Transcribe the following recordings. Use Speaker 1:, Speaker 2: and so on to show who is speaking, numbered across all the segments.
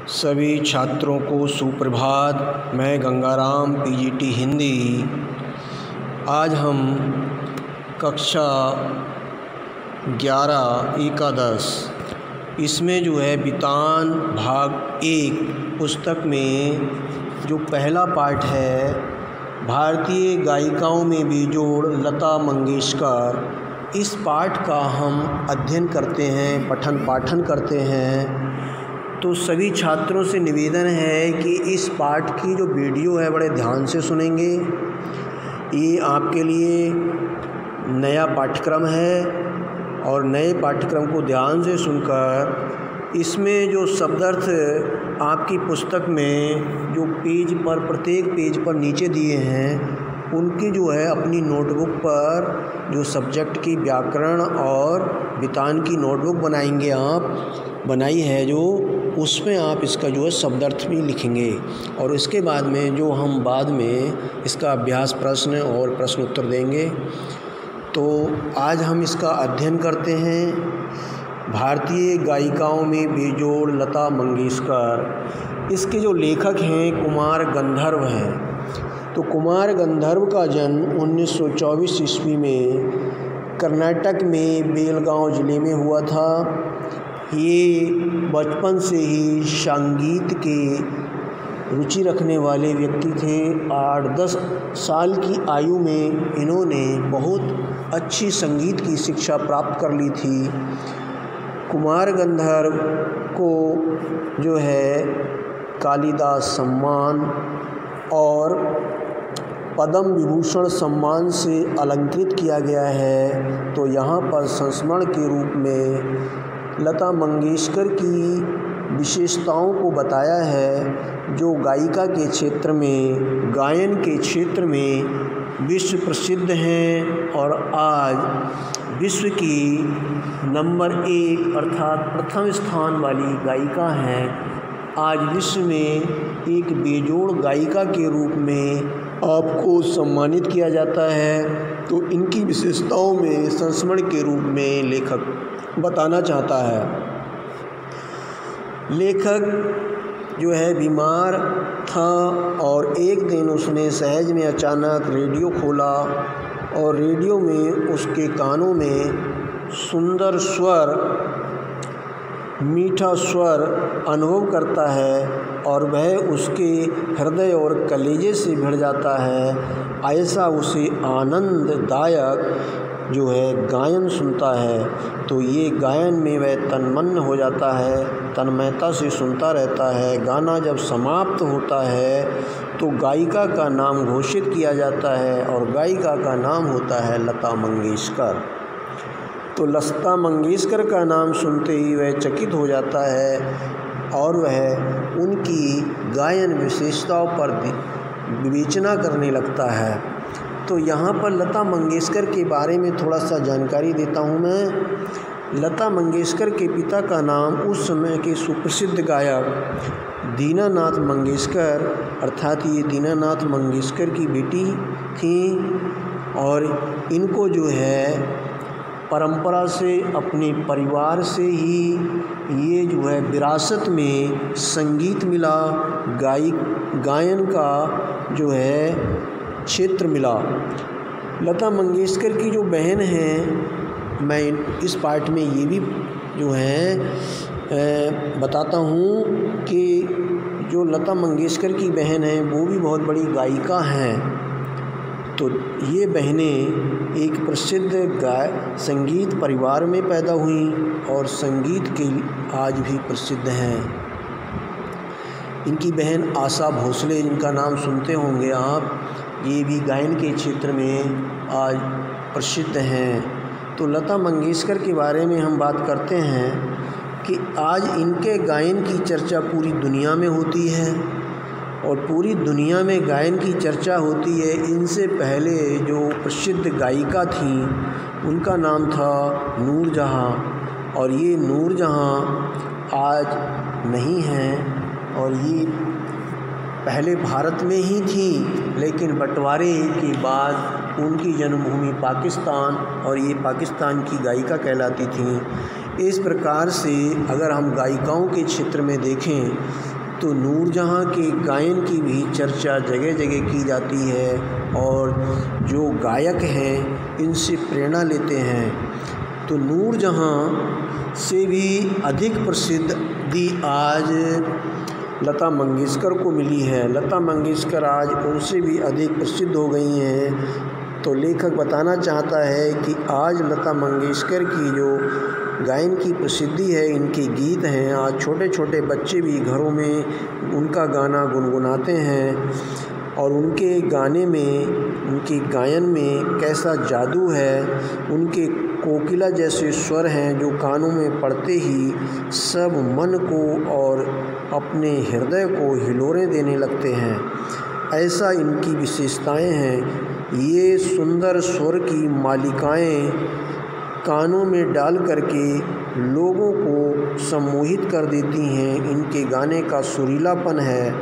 Speaker 1: सभी छात्रों को सुप्रभात। मैं गंगाराम पीजीटी हिंदी। आज हम कक्षा 11 एकादश इसमें जो है बितान भाग 1 पुस्तक में जो पहला पाठ है भारतीय गायिकाओं में बेजोड़ लता मंगेशकर, इस पाठ का हम अध्ययन करते हैं, पठन पाठन करते हैं। तो सभी छात्रों से निवेदन है कि इस पाठ की जो वीडियो है बड़े ध्यान से सुनेंगे। ये आपके लिए नया पाठ्यक्रम है और नए पाठ्यक्रम को ध्यान से सुनकर इसमें जो शब्दार्थ आपकी पुस्तक में जो पेज पर प्रत्येक पेज पर नीचे दिए हैं उनकी जो है अपनी नोटबुक पर जो सब्जेक्ट की व्याकरण और बितान की नोटबुक बनाएंगे, आप बनाई है जो, उसमें आप इसका जो है शब्दार्थ भी लिखेंगे और इसके बाद में जो हम बाद में इसका अभ्यास प्रश्न और प्रश्न उत्तर देंगे। तो आज हम इसका अध्ययन करते हैं भारतीय गायिकाओं में बेजोड़ लता मंगेशकर। इसके जो लेखक हैं कुमार गंधर्व हैं। तो कुमार गंधर्व का जन्म 1924 ईस्वी में कर्नाटक में बेलगांव ज़िले में हुआ था। ये बचपन से ही संगीत के रुचि रखने वाले व्यक्ति थे। 8-10 साल की आयु में इन्होंने बहुत अच्छी संगीत की शिक्षा प्राप्त कर ली थी। कुमार गंधर्व को जो है कालिदास सम्मान और पद्म विभूषण सम्मान से अलंकृत किया गया है। तो यहाँ पर संस्मरण के रूप में लता मंगेशकर की विशेषताओं को बताया है जो गायिका के क्षेत्र में, गायन के क्षेत्र में विश्व प्रसिद्ध हैं और आज विश्व की नंबर 1 अर्थात प्रथम स्थान वाली गायिका हैं। आज विश्व में एक बेजोड़ गायिका के रूप में आपको सम्मानित किया जाता है। तो इनकी विशेषताओं में संस्मरण के रूप में लेखक बताना चाहता है। लेखक जो है बीमार था और एक दिन उसने सहज में अचानक रेडियो खोला और रेडियो में उसके कानों में सुंदर स्वर, मीठा स्वर अनुभव करता है और वह उसके हृदय और कलेजे से भिड़ जाता है। ऐसा उसे आनंददायक जो है गायन सुनता है। तो ये गायन में वह तन्मन्न हो जाता है, तन्मयता से सुनता रहता है। गाना जब समाप्त होता है तो गायिका का नाम घोषित किया जाता है और गायिका का नाम होता है लता मंगेशकर। तो लता मंगेशकर का नाम सुनते ही वह चकित हो जाता है और वह उनकी गायन विशेषताओं पर विवेचना करने लगता है। तो यहाँ पर लता मंगेशकर के बारे में थोड़ा सा जानकारी देता हूँ मैं। लता मंगेशकर के पिता का नाम उस समय के सुप्रसिद्ध गायक दीनानाथ मंगेशकर अर्थात ये दीनानाथ मंगेशकर की बेटी थी और इनको जो है परंपरा से, अपने परिवार से ही ये जो है विरासत में संगीत मिला, गायन का जो है क्षेत्र मिला। लता मंगेशकर की जो बहन हैं, मैं इस पाठ में ये भी जो है बताता हूँ कि जो लता मंगेशकर की बहन हैं वो भी बहुत बड़ी गायिका हैं। तो ये बहनें एक प्रसिद्ध संगीत परिवार में पैदा हुई और संगीत के आज भी प्रसिद्ध हैं। इनकी बहन आशा भोसले, जिनका नाम सुनते होंगे आप, ये भी गायन के क्षेत्र में आज प्रसिद्ध हैं। तो लता मंगेशकर के बारे में हम बात करते हैं कि आज इनके गायन की चर्चा पूरी दुनिया में होती है और पूरी दुनिया में गायन की चर्चा होती है। इनसे पहले जो प्रसिद्ध गायिका थी उनका नाम था नूरजहाँ और ये नूरजहाँ आज नहीं हैं और ये पहले भारत में ही थी, लेकिन बंटवारे के बाद उनकी जन्मभूमि पाकिस्तान और ये पाकिस्तान की गायिका कहलाती थी। इस प्रकार से अगर हम गायिकाओं के क्षेत्र में देखें तो नूरजहाँ के गायन की भी चर्चा जगह जगह की जाती है और जो गायक हैं इनसे प्रेरणा लेते हैं। तो नूरजहाँ से भी अधिक प्रसिद्धि आज लता मंगेशकर को मिली है। लता मंगेशकर आज उनसे भी अधिक प्रसिद्ध हो गई हैं। तो लेखक बताना चाहता है कि आज लता मंगेशकर की जो गायन की प्रसिद्धि है, इनके गीत हैं, आज छोटे छोटे बच्चे भी घरों में उनका गाना गुनगुनाते हैं और उनके गाने में, उनके गायन में कैसा जादू है। उनके कोकिला जैसे स्वर हैं जो कानों में पड़ते ही सब मन को और अपने हृदय को हिलोरें देने लगते हैं। ऐसा इनकी विशेषताएं हैं। ये सुंदर स्वर की मालिकाएं कानों में डाल करके लोगों को सम्मोहित कर देती हैं। इनके गाने का सुरीलापन है,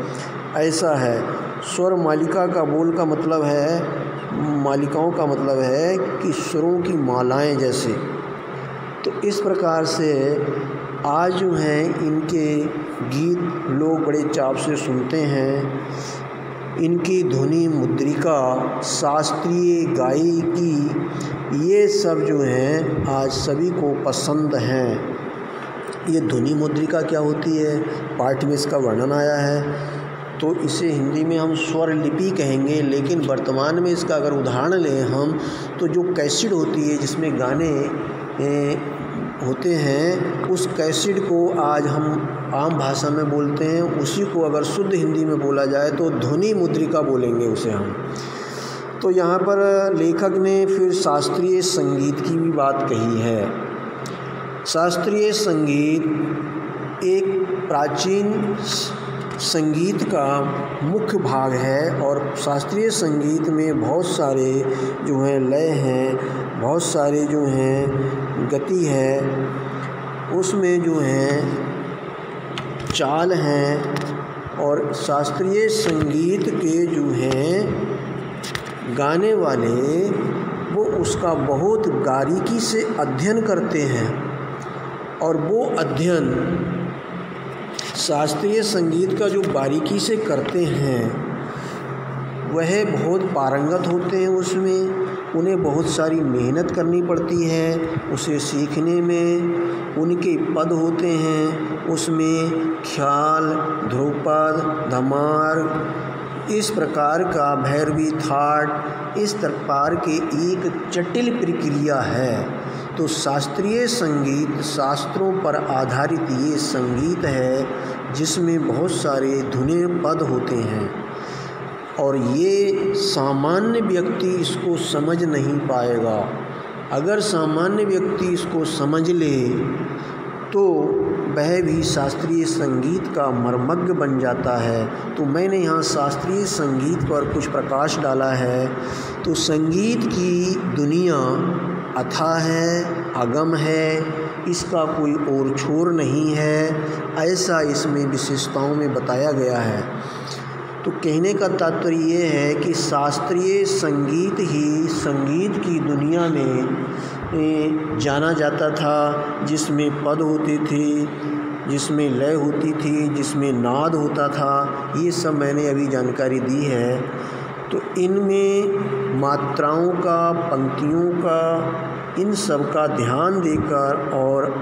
Speaker 1: ऐसा है। स्वर मालिका का बोल का मतलब है, मालिकाओं का मतलब है कि स्वरों की मालाएं जैसे। तो इस प्रकार से आज जो हैं इनके गीत लोग बड़े चाव से सुनते हैं। इनकी ध्वनि मुद्रिका, शास्त्रीय गायकी, ये सब जो हैं आज सभी को पसंद हैं। ये ध्वनि मुद्रिका क्या होती है, पाठ में इसका वर्णन आया है। तो इसे हिंदी में हम स्वर लिपि कहेंगे, लेकिन वर्तमान में इसका अगर उदाहरण लें हम तो जो कैसेट होती है जिसमें गाने होते हैं, उस कैसेट को आज हम आम भाषा में बोलते हैं। उसी को अगर शुद्ध हिंदी में बोला जाए तो ध्वनि मुद्रिका बोलेंगे उसे हम। तो यहाँ पर लेखक ने फिर शास्त्रीय संगीत की भी बात कही है। शास्त्रीय संगीत एक प्राचीन संगीत का मुख्य भाग है और शास्त्रीय संगीत में बहुत सारे जो हैं लय हैं, बहुत सारे जो हैं गति है, उसमें जो हैं चाल हैं। और शास्त्रीय संगीत के जो हैं गाने वाले वो उसका बहुत बारीकी से अध्ययन करते हैं और वो अध्ययन शास्त्रीय संगीत का जो बारीकी से करते हैं वह बहुत पारंगत होते हैं। उसमें उन्हें बहुत सारी मेहनत करनी पड़ती है उसे सीखने में। उनके पद होते हैं, उसमें ख्याल, ध्रुपद, धमार, इस प्रकार का भैरवी, थाट, इस प्रकार के एक जटिल प्रक्रिया है। तो शास्त्रीय संगीत शास्त्रों पर आधारित ये संगीत है जिसमें बहुत सारे धुने पद होते हैं और ये सामान्य व्यक्ति इसको समझ नहीं पाएगा। अगर सामान्य व्यक्ति इसको समझ ले तो वह भी शास्त्रीय संगीत का मर्मज्ञ बन जाता है। तो मैंने यहाँ शास्त्रीय संगीत पर कुछ प्रकाश डाला है। तो संगीत की दुनिया अथाह है, अगम है, इसका कोई और छोर नहीं है, ऐसा इसमें विशेषताओं में बताया गया है। तो कहने का तात्पर्य ये है कि शास्त्रीय संगीत ही संगीत की दुनिया में जाना जाता था, जिसमें पद होते थे, जिसमें लय होती थी, जिसमें नाद होता था। ये सब मैंने अभी जानकारी दी है। तो इनमें मात्राओं का, पंक्तियों का, इन सब का ध्यान देकर और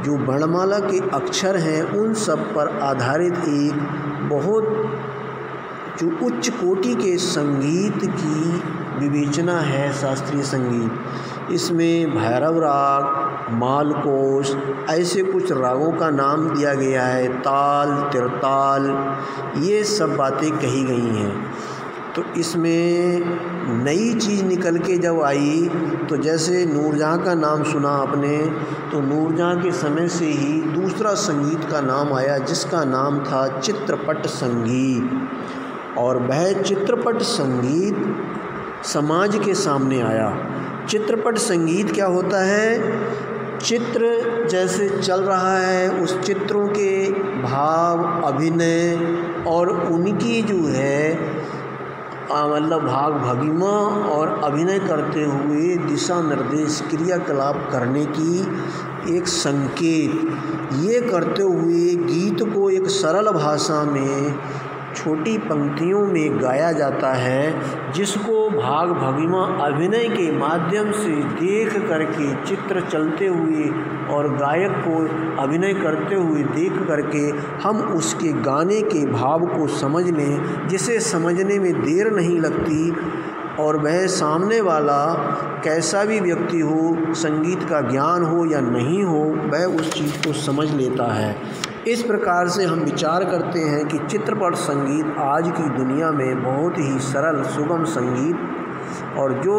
Speaker 1: जो वर्णमाला के अक्षर हैं उन सब पर आधारित एक बहुत जो उच्च कोटि के संगीत की विवेचना है शास्त्रीय संगीत। इसमें भैरव राग, मालकोष, ऐसे कुछ रागों का नाम दिया गया है, ताल, तिरताल, ये सब बातें कही गई हैं। तो इसमें नई चीज़ निकल के जब आई तो जैसे नूरजहाँ का नाम सुना आपने, तो नूरजहाँ के समय से ही दूसरा संगीत का नाम आया जिसका नाम था चित्रपट संगीत। और वह चित्रपट संगीत समाज के सामने आया। चित्रपट संगीत क्या होता है? चित्र जैसे चल रहा है, उस चित्रों के भाव, अभिनय और उनकी जो है मतलब भाग भंगिमा और अभिनय करते हुए दिशा निर्देश, क्रियाकलाप करने की एक संकेत ये करते हुए गीत को एक सरल भाषा में छोटी पंक्तियों में गाया जाता है, जिसको भाग भंगिमा अभिनय के माध्यम से देख करके, चित्र चलते हुए और गायक को अभिनय करते हुए देख करके हम उसके गाने के भाव को समझ लें, जिसे समझने में देर नहीं लगती और वह सामने वाला कैसा भी व्यक्ति हो, संगीत का ज्ञान हो या नहीं हो, वह उस चीज़ को समझ लेता है। इस प्रकार से हम विचार करते हैं कि चित्रपट संगीत आज की दुनिया में बहुत ही सरल सुगम संगीत और जो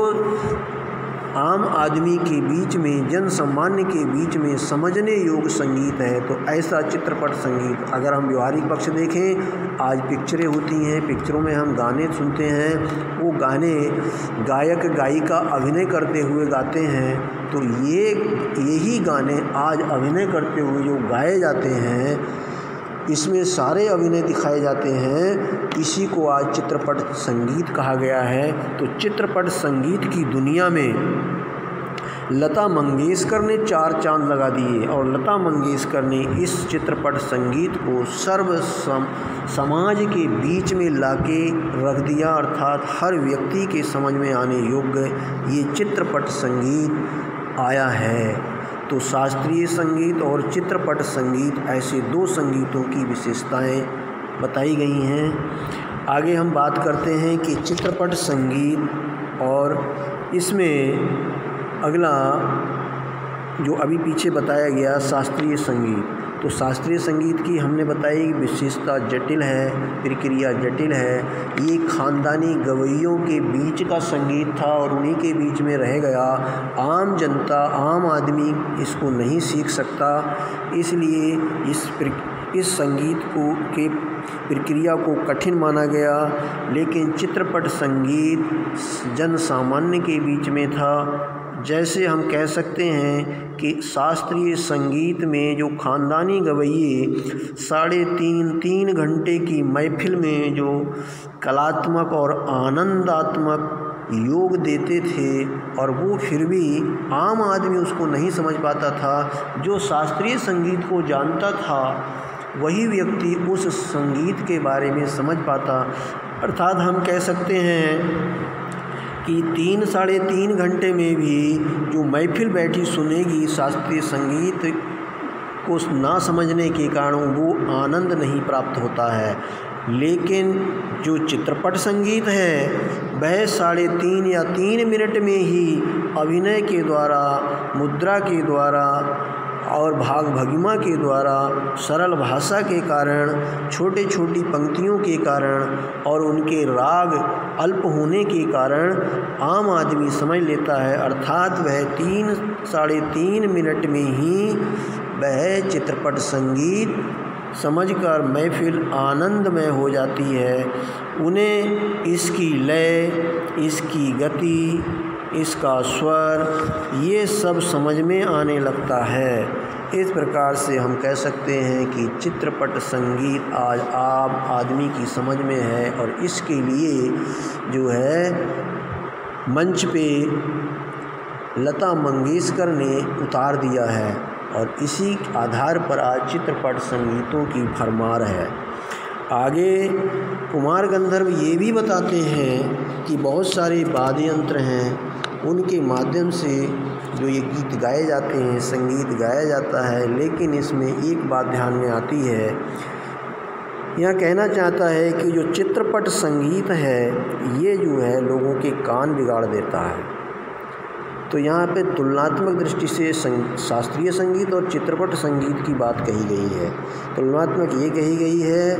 Speaker 1: आम आदमी के बीच में, जन सामान्य के बीच में समझने योग्य संगीत है। तो ऐसा चित्रपट संगीत, अगर हम व्यवहारिक पक्ष देखें, आज पिक्चरें होती हैं, पिक्चरों में हम गाने सुनते हैं, वो गाने गायक गायिका अभिनय करते हुए गाते हैं, तो यही गाने आज अभिनय करते हुए जो गाए जाते हैं, इसमें सारे अभिनय दिखाए जाते हैं, इसी को आज चित्रपट संगीत कहा गया है। तो चित्रपट संगीत की दुनिया में लता मंगेशकर ने 4 चांद लगा दिए और लता मंगेशकर ने इस चित्रपट संगीत को समाज के बीच में लाके रख दिया, अर्थात हर व्यक्ति के समझ में आने योग्य ये चित्रपट संगीत आया है। तो शास्त्रीय संगीत और चित्रपट संगीत ऐसे 2 संगीतों की विशेषताएं बताई गई हैं। आगे हम बात करते हैं कि चित्रपट संगीत और इसमें अगला जो अभी पीछे बताया गया शास्त्रीय संगीत, तो शास्त्रीय संगीत की हमने बताई विशेषता जटिल है, प्रक्रिया जटिल है। ये खानदानी गवैयों के बीच का संगीत था और उन्हीं के बीच में रह गया। आम जनता, आम आदमी इसको नहीं सीख सकता, इसलिए इस संगीत को के प्रक्रिया को कठिन माना गया। लेकिन चित्रपट संगीत जन सामान्य के बीच में था। जैसे हम कह सकते हैं कि शास्त्रीय संगीत में जो खानदानी गवैये 3.5 घंटे की महफिल में जो कलात्मक और आनंदात्मक योग देते थे, और वो फिर भी आम आदमी उसको नहीं समझ पाता था। जो शास्त्रीय संगीत को जानता था वही व्यक्ति उस संगीत के बारे में समझ पाता। अर्थात हम कह सकते हैं कि 3-3.5 घंटे में भी जो महफिल बैठी सुनेगी शास्त्रीय संगीत को ना समझने के कारण वो आनंद नहीं प्राप्त होता है। लेकिन जो चित्रपट संगीत है वह 3.5 या 3 मिनट में ही अभिनय के द्वारा, मुद्रा के द्वारा और भाग भंगिमा के द्वारा, सरल भाषा के कारण, छोटी पंक्तियों के कारण और उनके राग अल्प होने के कारण आम आदमी समझ लेता है। अर्थात वह 3-3.5 मिनट में ही वह चित्रपट संगीत समझकर महफिल आनंदमय हो जाती है। उन्हें इसकी लय, इसकी गति, इसका स्वर, ये सब समझ में आने लगता है। इस प्रकार से हम कह सकते हैं कि चित्रपट संगीत आज आम आदमी की समझ में है और इसके लिए जो है मंच पे लता मंगेशकर ने उतार दिया है और इसी आधार पर आज चित्रपट संगीतों की भरमार है। आगे कुमार गंधर्व ये भी बताते हैं कि बहुत सारे वाद्य यंत्र हैं, उनके माध्यम से जो ये गीत गाए जाते हैं, संगीत गाया जाता है। लेकिन इसमें एक बात ध्यान में आती है, यह कहना चाहता है कि जो चित्रपट संगीत है ये जो है लोगों के कान बिगाड़ देता है। तो यहाँ पे तुलनात्मक दृष्टि से शास्त्रीय संगीत और चित्रपट संगीत की बात कही गई है। तुलनात्मक ये कही गई है,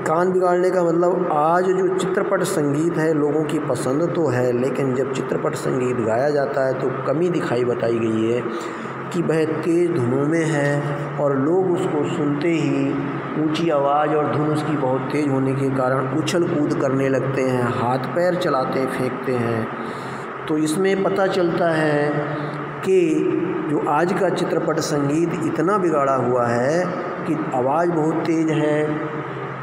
Speaker 1: कान बिगाड़ने का मतलब आज जो चित्रपट संगीत है लोगों की पसंद तो है, लेकिन जब चित्रपट संगीत गाया जाता है तो कमी दिखाई बताई गई है कि वह तेज़ धुनों में है और लोग उसको सुनते ही ऊंची आवाज़ और धुन उसकी बहुत तेज़ होने के कारण उछल कूद करने लगते हैं, हाथ पैर चलाते फेंकते हैं। तो इसमें पता चलता है कि जो आज का चित्रपट संगीत इतना बिगाड़ा हुआ है कि आवाज़ बहुत तेज़ है,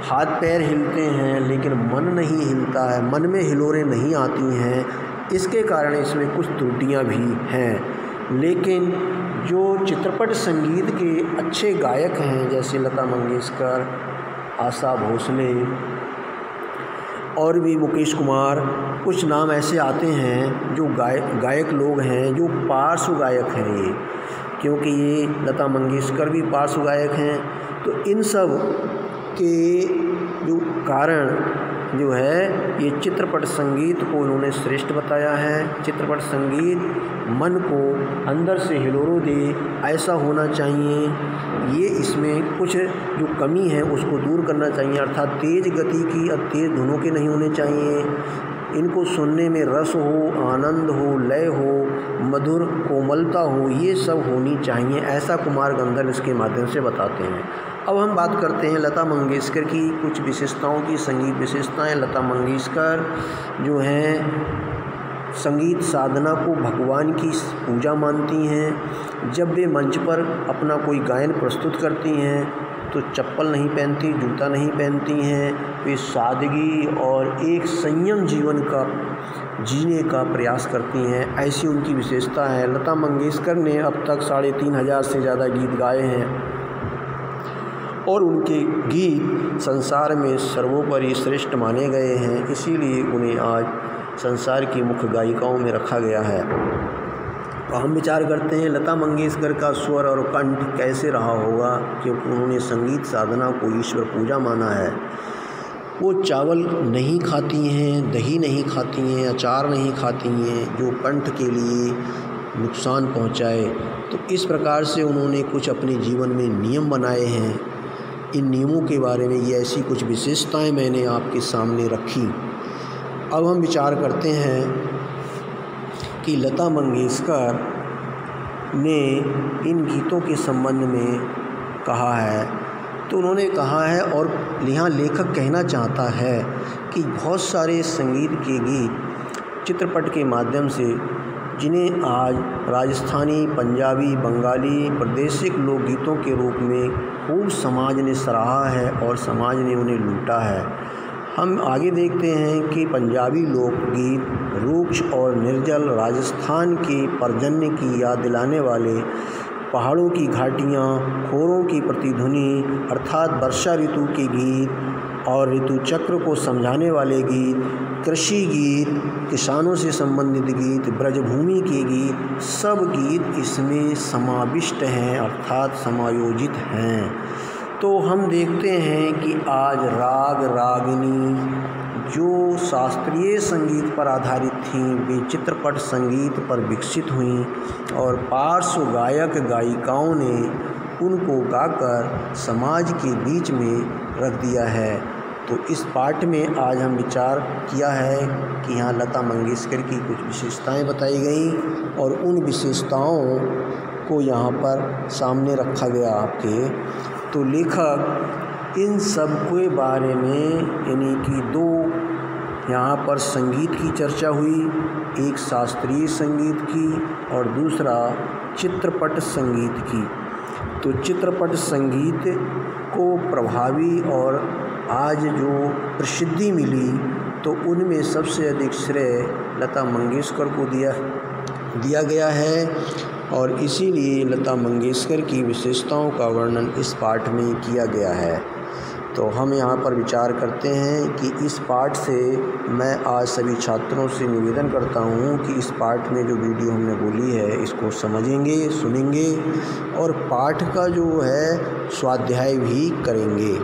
Speaker 1: हाथ पैर हिलते हैं, लेकिन मन नहीं हिलता है, मन में हिलोरें नहीं आती हैं। इसके कारण इसमें कुछ त्रुटियां भी हैं। लेकिन जो चित्रपट संगीत के अच्छे गायक हैं जैसे लता मंगेशकर, आशा भोसले और भी मुकेश कुमार, कुछ नाम ऐसे आते हैं जो गायक लोग हैं जो पार्श्व गायक हैं ये, क्योंकि ये लता मंगेशकर भी पार्श्व गायक हैं। तो इन सब के जो कारण जो है ये चित्रपट संगीत को उन्होंने श्रेष्ठ बताया है। चित्रपट संगीत मन को अंदर से हिलोरो दे ऐसा होना चाहिए, ये इसमें कुछ जो कमी है उसको दूर करना चाहिए, अर्थात तेज़ गति की और तेज़ धुनों के नहीं होने चाहिए। इनको सुनने में रस हो, आनंद हो, लय हो, मधुर कोमलता हो, ये सब होनी चाहिए, ऐसा कुमार गंधर्व इसके माध्यम से बताते हैं। अब हम बात करते हैं लता मंगेशकर की कुछ विशेषताओं की, संगीत विशेषताएं। लता मंगेशकर जो हैं संगीत साधना को भगवान की पूजा मानती हैं। जब वे मंच पर अपना कोई गायन प्रस्तुत करती हैं तो चप्पल नहीं पहनती, जूता नहीं पहनती हैं, वे सादगी और एक संयम जीवन का जीने का प्रयास करती हैं, ऐसी उनकी विशेषता है। लता मंगेशकर ने अब तक 3500 से ज़्यादा गीत गाए हैं और उनके गीत संसार में सर्वोपरि श्रेष्ठ माने गए हैं, इसीलिए उन्हें आज संसार की मुख्य गायिकाओं में रखा गया है। तो हम विचार करते हैं लता मंगेशकर का स्वर और कंठ कैसे रहा होगा, क्योंकि उन्होंने संगीत साधना को ईश्वर पूजा माना है। वो चावल नहीं खाती हैं, दही नहीं खाती हैं, अचार नहीं खाती हैं जो कंठ के लिए नुकसान पहुंचाए। तो इस प्रकार से उन्होंने कुछ अपने जीवन में नियम बनाए हैं। इन नियमों के बारे में ये ऐसी कुछ विशेषताएं मैंने आपके सामने रखी। अब हम विचार करते हैं कि लता मंगेशकर ने इन गीतों के संबंध में कहा है, तो उन्होंने कहा है और यहाँ लेखक कहना चाहता है कि बहुत सारे संगीत के गीत चित्रपट के माध्यम से, जिन्हें आज राजस्थानी, पंजाबी, बंगाली, प्रादेशिक लोकगीतों के रूप में खूब समाज ने सराहा है और समाज ने उन्हें लूटा है। हम आगे देखते हैं कि पंजाबी लोकगीत रूक्ष और निर्जल राजस्थान के पर्जन्य की याद दिलाने वाले, पहाड़ों की घाटियाँ, खोरों की प्रतिध्वनि अर्थात वर्षा ऋतु के गीत और ऋतु चक्र को समझाने वाले गीत, कृषि गीत, किसानों से संबंधित गीत, ब्रजभूमि के गीत, सब गीत इसमें समाविष्ट हैं अर्थात समायोजित हैं। तो हम देखते हैं कि आज राग रागिनी जो शास्त्रीय संगीत पर आधारित थीं वे चित्रपट संगीत पर विकसित हुईं और पार्श्व गायक गायिकाओं ने उनको गाकर समाज के बीच में रख दिया है। तो इस पाठ में आज हम विचार किया है कि यहाँ लता मंगेशकर की कुछ विशेषताएं बताई गई और उन विशेषताओं को यहाँ पर सामने रखा गया आपके। तो लेखक इन सब के बारे में यानी कि दो यहाँ पर संगीत की चर्चा हुई, एक शास्त्रीय संगीत की और दूसरा चित्रपट संगीत की। तो चित्रपट संगीत को प्रभावी और आज जो प्रसिद्धि मिली तो उनमें सबसे अधिक श्रेय लता मंगेशकर को दिया गया है और इसीलिए लता मंगेशकर की विशेषताओं का वर्णन इस पाठ में किया गया है। तो हम यहाँ पर विचार करते हैं कि इस पाठ से मैं आज सभी छात्रों से निवेदन करता हूँ कि इस पाठ में जो वीडियो हमने बोली है इसको समझेंगे, सुनेंगे और पाठ का जो है स्वाध्याय भी करेंगे।